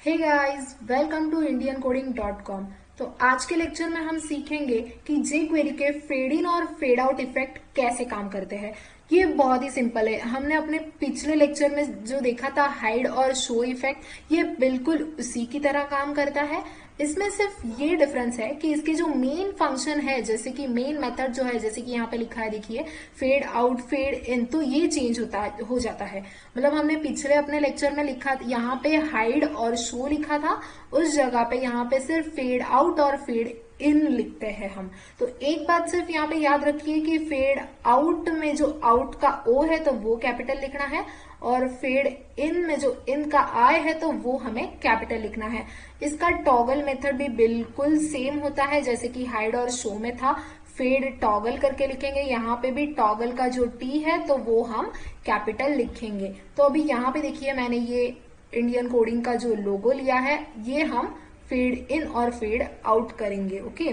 Hey guys, welcome to indiancoding.com। तो आज के लेक्चर में हम सीखेंगे कि jQuery के फेड इन और फेड आउट इफेक्ट कैसे काम करते हैं। ये बहुत ही सिंपल है। हमने अपने पिछले लेक्चर में जो देखा था हाइड और शो इफेक्ट, ये बिल्कुल उसी की तरह काम करता है। इसमें सिर्फ ये डिफरेंस है कि इसके जो मेन फंक्शन है, जैसे कि मेन मेथड जो है, जैसे कि यहाँ पे लिखा है देखिए, फेड आउट फेड इन, तो ये चेंज हो जाता है। मतलब हमने पिछले अपने लेक्चर में लिखा, यहाँ पे हाइड और शो लिखा था, उस जगह पे यहाँ पे सिर्फ फेड आउट और फेड इन लिखते हैं हम। तो एक बात सिर्फ यहाँ पे याद रखिए कि फेड आउट में जो आउट का ओ है तो वो कैपिटल लिखना है, और फेड इन में जो इन का आई है तो वो हमें कैपिटल लिखना है। इसका टॉगल मेथड भी बिल्कुल सेम होता है जैसे कि हाइड और शो में था। फेड टॉगल करके लिखेंगे, यहाँ पे भी टॉगल का जो टी है तो वो हम कैपिटल लिखेंगे। तो अभी यहाँ पे देखिए, मैंने ये इंडियन कोडिंग का जो लोगो लिया है, ये हम फेड इन और फेड आउट करेंगे। ओके,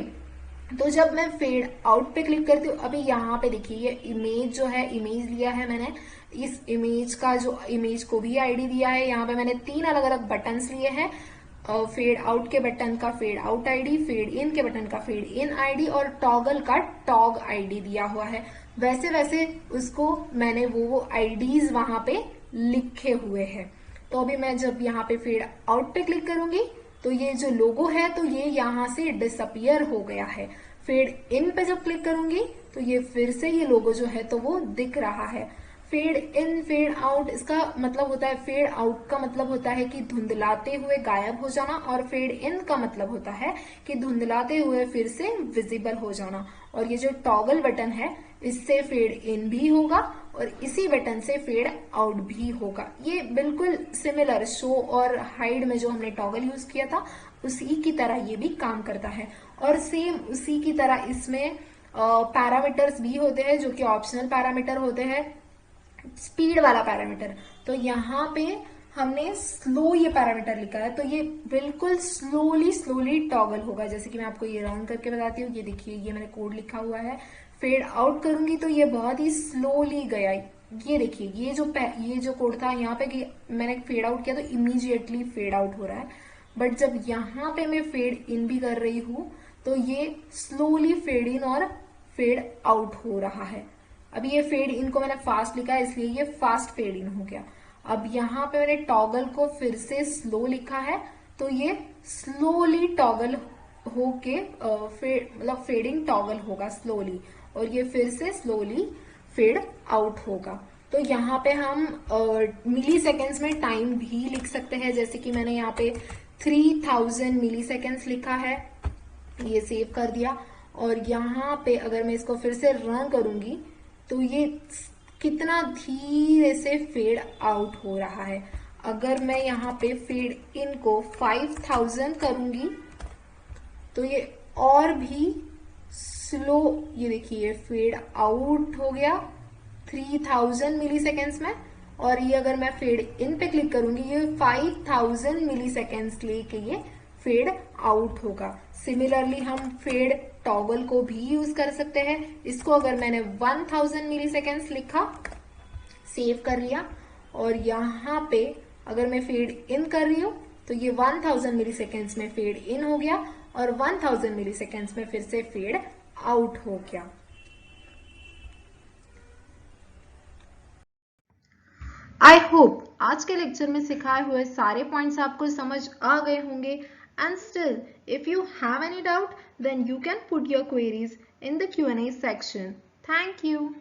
तो जब मैं फेड आउट पे क्लिक करती हूँ, अभी यहाँ पे देखिए ये इमेज जो है, इमेज लिया है मैंने। इस इमेज का जो इमेज को भी आईडी दिया है, यहाँ पे मैंने 3 अलग अलग बटन्स लिए हैं। फेड आउट के बटन का fade out ID, fade in के बटन का फेड इन आईडी, और टॉगल का टॉग आईडी दिया हुआ है। वैसे वैसे उसको मैंने वो आईडीज वहां पे लिखे हुए हैं। तो अभी मैं जब यहाँ पे फेड आउट पे क्लिक करूंगी तो ये जो लोगो है तो ये यहाँ से डिसअपियर हो गया है। फेड इन पे जब क्लिक करूंगी तो ये फिर से ये लोगो जो है तो वो दिख रहा है। फेड इन फेड आउट, इसका मतलब होता है, फेड आउट का मतलब होता है कि धुंधलाते हुए गायब हो जाना, और फेड इन का मतलब होता है कि धुंधलाते हुए फिर से विजिबल हो जाना। और ये जो टॉगल बटन है, इससे फेड इन भी होगा और इसी बटन से फेड आउट भी होगा। ये बिल्कुल सिमिलर शो और हाइड में जो हमने टॉगल यूज किया था उसी की तरह ये भी काम करता है। और सेम उसी की तरह इसमें पैरामीटर्स भी होते हैं जो कि ऑप्शनल पैरामीटर होते हैं। स्पीड वाला पैरामीटर, तो यहाँ पे हमने स्लो ये पैरामीटर लिखा है, तो ये बिल्कुल स्लोली स्लोली टॉगल होगा। जैसे कि मैं आपको ये रन करके बताती हूँ, ये देखिए ये मैंने कोड लिखा हुआ है। फेड आउट करूंगी तो ये बहुत ही स्लोली गया। ये देखिए ये जो कोड था यहाँ पे कि मैंने फेड आउट किया तो इमीडिएटली फेड आउट हो रहा है। बट जब यहाँ पे मैं फेड इन भी कर रही हूँ तो ये स्लोली फेड इन और फेड आउट हो रहा है। अभी ये फेड इन को मैंने फास्ट लिखा है इसलिए ये फास्ट फेड इन हो गया। अब यहाँ पे मैंने टॉगल को फिर से स्लो लिखा है तो ये स्लोली टॉगल होके मतलब फेडिंग टॉगल होगा स्लोली, और ये फिर से स्लोली फेड आउट होगा। तो यहाँ पे हम मिली सेकेंड्स में टाइम भी लिख सकते हैं, जैसे कि मैंने यहाँ पे 3000 मिली सेकेंड्स लिखा है, ये सेव कर दिया। और यहाँ पे अगर मैं इसको फिर से रन करूंगी तो ये कितना धीरे से फेड आउट हो रहा है। अगर मैं यहाँ पे फेड इन को 5000 करूंगी तो ये और भी स्लो, ये देखिए फेड आउट हो गया 3000 मिली सेकेंड्स में। और ये अगर मैं फेड इन पे क्लिक करूंगी ये 5000 मिली सेकेंड्स लेके ये फेड आउट होगा। सिमिलरली हम फेड टॉगल को भी यूज कर सकते हैं। इसको अगर मैंने 1000 मिली सेकेंड्स लिखा, सेव कर लिया, और यहाँ पे अगर मैं फेड इन कर रही हूँ तो ये 1000 मिली सेकेंड्स में फेड इन हो गया और 1000 मिली सेकेंड्स में फिर से फेड आउट हो गया। आई होप आज के लेक्चर में सिखाए हुए सारे पॉइंट्स आपको समझ आ गए होंगे। And still if you have any doubt then you can put your queries in the Q&A section. Thank you.